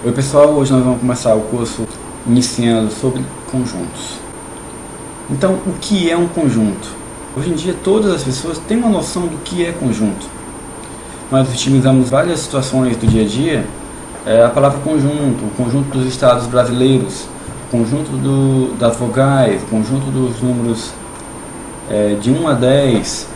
Oi pessoal, hoje nós vamos começar o curso iniciando sobre conjuntos. Então, o que é um conjunto? Hoje em dia todas as pessoas têm uma noção do que é conjunto. Nós utilizamos várias situações do dia a dia, a palavra conjunto, o conjunto dos estados brasileiros, o conjunto das vogais, o conjunto dos números de 1 a 10.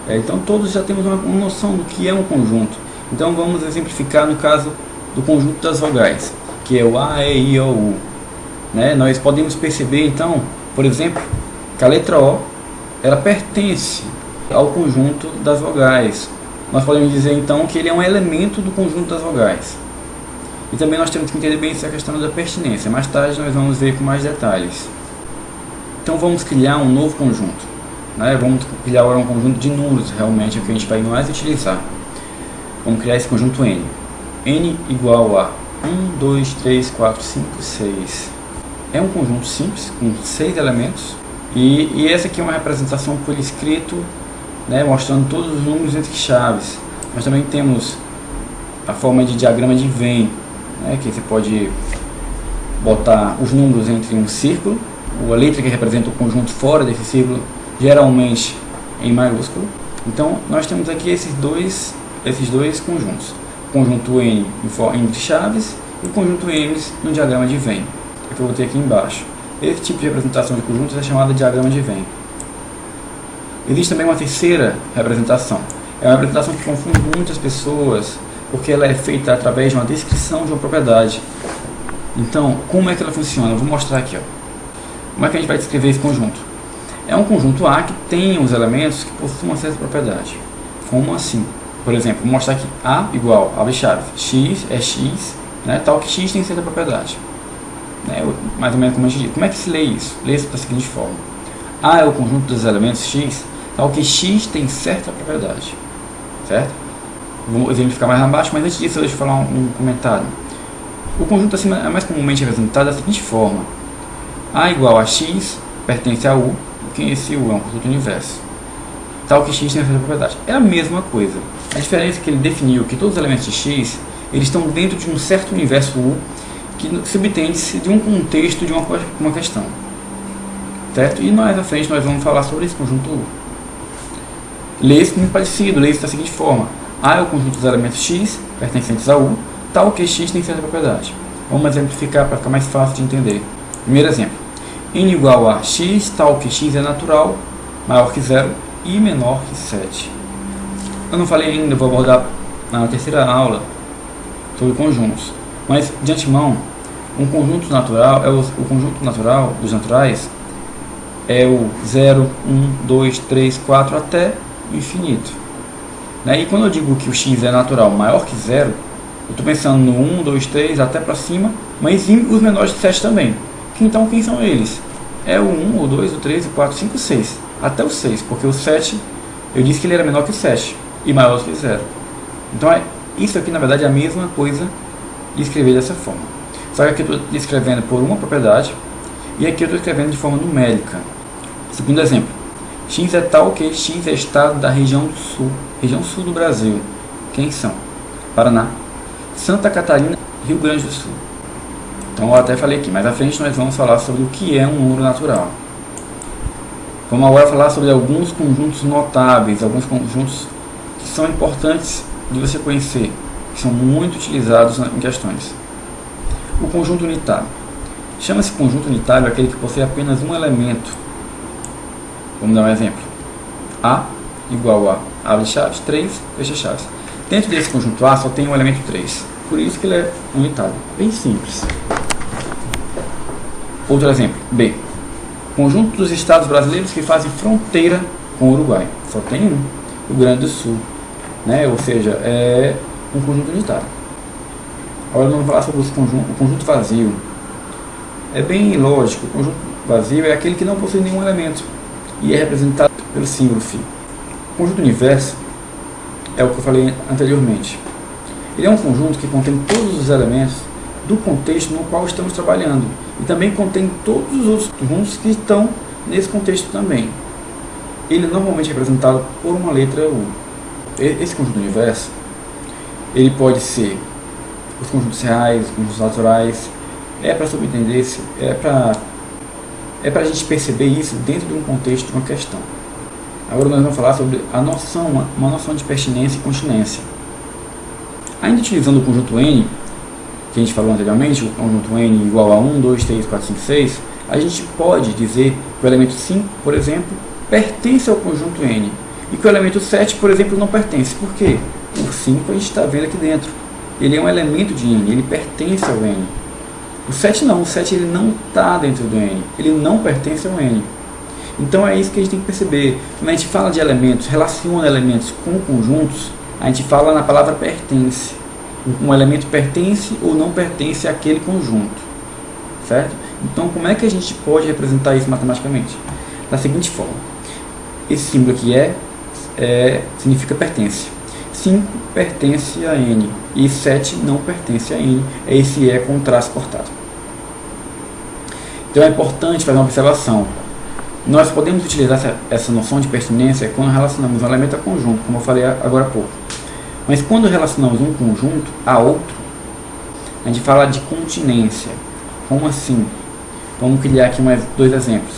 Então todos já temos uma noção do que é um conjunto. Então vamos exemplificar no caso do conjunto das vogais, que é o A, E, I, O, U. Nós podemos perceber então, por exemplo, que a letra O ela pertence ao conjunto das vogais. Nós podemos dizer então que ele é um elemento do conjunto das vogais. E também nós temos que entender bem essa questão da pertinência. Mais tarde nós vamos ver com mais detalhes. Então vamos criar um novo conjunto. Vamos criar agora um conjunto de números, realmente é o que a gente vai mais utilizar. Vamos criar esse conjunto N. N igual a 1, 2, 3, 4, 5, 6. É um conjunto simples, com 6 elementos. E essa aqui é uma representação por escrito, mostrando todos os números entre chaves. Nós também temos a forma de diagrama de Venn, que você pode botar os números entre um círculo, a letra que representa o conjunto fora desse círculo, geralmente em maiúsculo. Então nós temos aqui esses dois conjuntos. O conjunto N entre chaves e o conjunto M no diagrama de Venn, que eu vou ter aqui embaixo. Esse tipo de representação de conjuntos é chamada de diagrama de Venn. Existe também uma terceira representação. É uma representação que confunde muitas pessoas, porque ela é feita através de uma descrição de uma propriedade. Então, como é que ela funciona? Eu vou mostrar aqui. Como é que a gente vai descrever esse conjunto? É um conjunto A que tem os elementos que possuem uma certa propriedade. Como assim? Por exemplo, vou mostrar aqui. A igual, abre chaves, X é X, tal que X tem certa propriedade. Mais ou menos como a gente diz. Como é que se lê isso? Lê isso da seguinte forma. A é o conjunto dos elementos X, tal que X tem certa propriedade. Certo? Vou exemplificar mais abaixo, mas antes disso deixa eu falar um comentário. O conjunto acima é mais comumente representado da seguinte forma. A igual a X pertence a U, porque esse U é um conjunto universo. Tal que X tem essa propriedade. É a mesma coisa. A diferença é que ele definiu que todos os elementos de X eles estão dentro de um certo universo U que subtende-se de um contexto de uma questão. Certo? E mais à frente nós vamos falar sobre esse conjunto U. Lê-se muito parecido, lê-se da seguinte forma. A é o conjunto dos elementos X pertencentes a U, tal que X tem certa propriedade. Vamos exemplificar para ficar mais fácil de entender. Primeiro exemplo. N igual a X, tal que X é natural, maior que 0 e menor que 7. Eu não falei ainda, vou abordar na terceira aula sobre conjuntos. Mas, de antemão, um conjunto natural, o conjunto natural dos naturais é o 0, 1, 2, 3, 4 até o infinito. E quando eu digo que o X é natural maior que 0, eu estou pensando no 1, 2, 3 até para cima, mas e os menores de 7 também. Então quem são eles? É o 1, o 2, o 3, o 4, 5, o 6. Até o 6, porque o 7, eu disse que ele era menor que o 7 e maior que 0. Então isso aqui na verdade é a mesma coisa de escrever dessa forma. Só que aqui eu estou escrevendo por uma propriedade e aqui eu estou escrevendo de forma numérica. Segundo exemplo. X é tal que X é estado da região sul do Brasil. Quem são? Paraná, Santa Catarina, Rio Grande do Sul. Então eu até falei aqui, mais à frente nós vamos falar sobre o que é um número natural. Vamos agora falar sobre alguns conjuntos notáveis, alguns conjuntos que são importantes de você conhecer, que são muito utilizados em questões. O conjunto unitário. Chama-se conjunto unitário aquele que possui apenas um elemento. Vamos dar um exemplo. A igual a, abre chaves, 3, fecha chaves. Dentro desse conjunto A só tem o elemento 3. Por isso que ele é unitário. Bem simples. Outro exemplo. B. Conjunto dos estados brasileiros que fazem fronteira com o Uruguai. Só tem um. Rio Grande do Sul. Ou seja, é um conjunto unitário. Agora vamos falar sobre o conjunto vazio. É bem lógico. O conjunto vazio é aquele que não possui nenhum elemento e é representado pelo símbolo φ. O conjunto universo é o que eu falei anteriormente. Ele é um conjunto que contém todos os elementos do contexto no qual estamos trabalhando e também contém todos os outros conjuntos que estão nesse contexto também. Ele é normalmente representado por uma letra U. Esse conjunto universo ele pode ser os conjuntos reais, os conjuntos naturais. É para subentender isso, é para a gente perceber isso dentro de um contexto de uma questão. Agora nós vamos falar sobre a noção, uma noção de pertinência e continência. Ainda utilizando o conjunto N, que a gente falou anteriormente, o conjunto N igual a 1, 2, 3, 4, 5, 6, a gente pode dizer que o elemento 5, por exemplo, pertence ao conjunto N, e que o elemento 7, por exemplo, não pertence. Por quê? O 5 a gente está vendo aqui dentro. Ele é um elemento de N, ele pertence ao N. O 7 não, o 7 ele não está dentro do N, ele não pertence ao N. Então é isso que a gente tem que perceber. Quando a gente fala de elementos, relaciona elementos com conjuntos, a gente fala na palavra pertence. Um elemento pertence ou não pertence àquele conjunto, certo? Então como é que a gente pode representar isso matematicamente? Da seguinte forma: esse símbolo aqui significa pertence. 5 pertence a N e 7 não pertence a N. Esse é com traço cortado. Então é importante fazer uma observação. Nós podemos utilizar essa noção de pertinência quando relacionamos um elemento a conjunto, como eu falei agora há pouco. Mas quando relacionamos um conjunto a outro, a gente fala de continência. Como assim? Vamos criar aqui mais dois exemplos.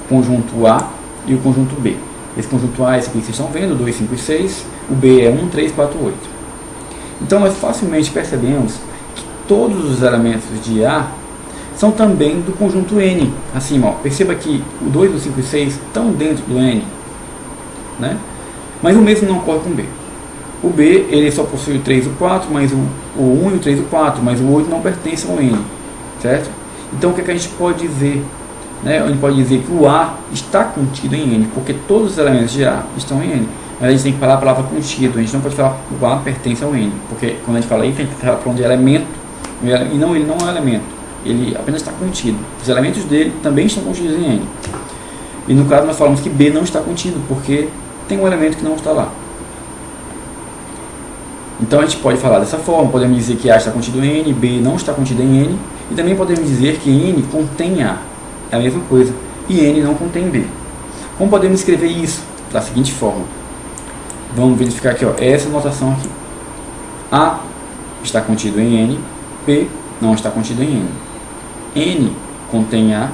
O conjunto A e o conjunto B. Esse conjunto A, esse aqui que vocês estão vendo, 2, 5 e 6. O B é 1, 3, 4, 8. Então nós facilmente percebemos que todos os elementos de A são também do conjunto N. Assim, ó, perceba que o 2, o 5 e 6 estão dentro do N, né? Mas o mesmo não ocorre com o B. O B ele só possui o 3 e o 4, mas o 1 e o 3 e o 4, mas o 8 não pertence ao N, certo? Então o que a gente pode dizer? Né? A gente pode dizer que o A está contido em N, porque todos os elementos de A estão em N. Mas a gente tem que falar a palavra contido, a gente não pode falar que o A pertence ao N, porque quando a gente fala isso, a gente está falando de elemento, e não, ele não é um elemento, ele apenas está contido. Os elementos dele também estão contidos em N. E no caso nós falamos que B não está contido, porque tem um elemento que não está lá. Então a gente pode falar dessa forma, podemos dizer que A está contido em N, B não está contido em N, e também podemos dizer que N contém A, é a mesma coisa, e N não contém B. Como podemos escrever isso? Da seguinte forma. Vamos verificar aqui, ó, essa notação aqui. A está contido em N, B não está contido em N. N contém A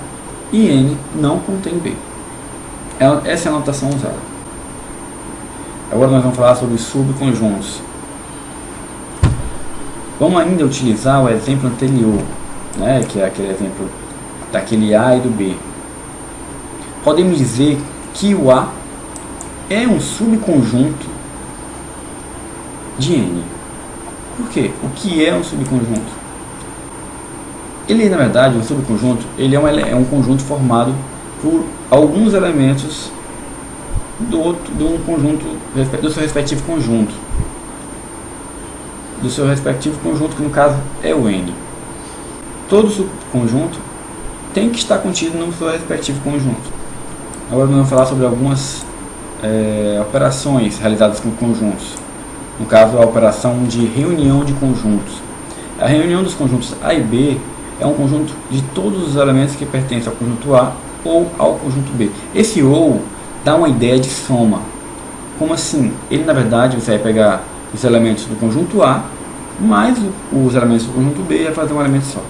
e N não contém B. Essa é a notação usada. Agora nós vamos falar sobre os subconjuntos. Vamos ainda utilizar o exemplo anterior, né, que é aquele exemplo daquele A e do B. Podemos dizer que o A é um subconjunto de N. Por quê? O que é um subconjunto? Ele, na verdade, um subconjunto, ele é um conjunto formado por alguns elementos do seu respectivo conjunto. Do seu respectivo conjunto, que no caso é o N. Todo subconjunto tem que estar contido no seu respectivo conjunto. Agora vamos falar sobre algumas operações realizadas com conjuntos. No caso, a operação de reunião de conjuntos. A reunião dos conjuntos A e B é um conjunto de todos os elementos que pertencem ao conjunto A ou ao conjunto B. Esse ou dá uma ideia de soma. Como assim? Ele, na verdade, você vai pegar os elementos do conjunto A mais os elementos do conjunto B e vai fazer um elemento só.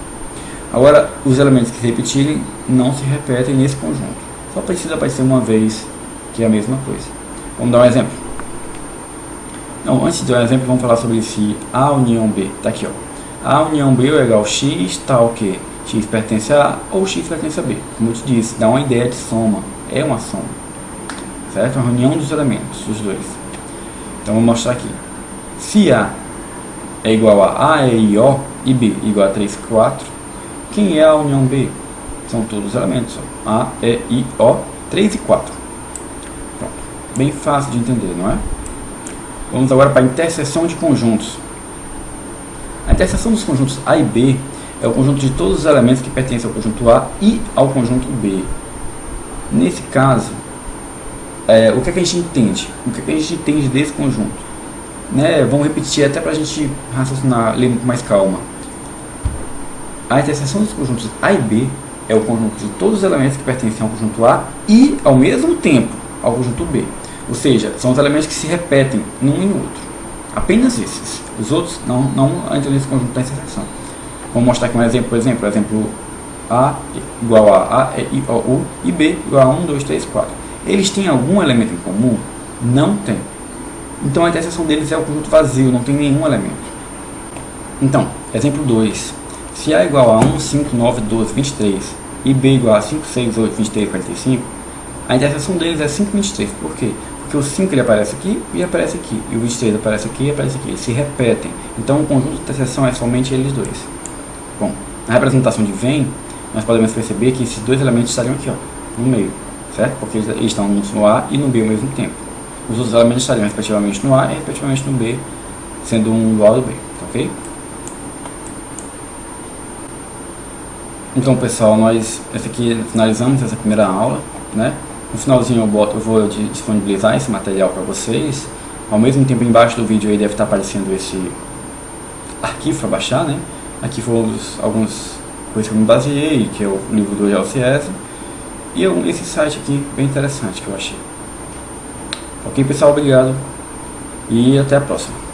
Agora, os elementos que se repetirem não se repetem nesse conjunto. Só precisa aparecer uma vez, que é a mesma coisa. Vamos dar um exemplo. Então, antes de dar um exemplo, vamos falar sobre esse A união B. Está aqui, ó. A união B é igual a X, tá o que? X pertence a A ou X pertence a B. Como eu te disse, dá uma ideia de soma. É uma soma. Certo? Uma reunião dos elementos, dos dois. Então, vou mostrar aqui. Se A é igual a E, I, O e B igual a 3, 4, quem é a união B? São todos os elementos. Ó. A, E, I, O, 3 e 4. Pronto. Bem fácil de entender, não é? Vamos agora para a interseção de conjuntos. A interseção dos conjuntos A e B é o conjunto de todos os elementos que pertencem ao conjunto A e ao conjunto B. Nesse caso, o que é que a gente entende? O que é que a gente entende desse conjunto? Né? Vamos repetir até para a gente raciocinar, ler com mais calma. A interseção dos conjuntos A e B é o conjunto de todos os elementos que pertencem ao conjunto A e, ao mesmo tempo, ao conjunto B. Ou seja, são os elementos que se repetem num e no outro. Apenas esses. Os outros não entram nesse conjunto da interseção. Vou mostrar aqui um exemplo, por exemplo, A igual a E, I, O, U e B igual a 1, 2, 3, 4. Eles têm algum elemento em comum? Não tem. Então a interseção deles é o conjunto vazio, não tem nenhum elemento. Então, exemplo 2. Se A igual a 1, 5, 9, 12, 23 e B igual a 5, 6, 8, 23, 45, a interseção deles é 5, 23. Por quê? Porque o 5 ele aparece aqui e aparece aqui. E o 23 aparece aqui e aparece aqui. Eles se repetem. Então o conjunto de interseção é somente eles dois. Bom, na representação de Venn, nós podemos perceber que esses dois elementos estariam aqui, ó, no meio, certo? Porque eles estão no A e no B ao mesmo tempo. Os outros elementos estariam respectivamente no A e respectivamente no B, sendo um igual ao B, tá ok? Então, pessoal, nós finalizamos essa primeira aula, né? No finalzinho eu vou disponibilizar esse material para vocês. Ao mesmo tempo, embaixo do vídeo aí deve estar aparecendo esse arquivo para baixar, né? Aqui foram algumas coisas que eu me baseei, que é o livro do GeoCiESE, e esse site aqui bem interessante que eu achei. Ok, pessoal, obrigado e até a próxima.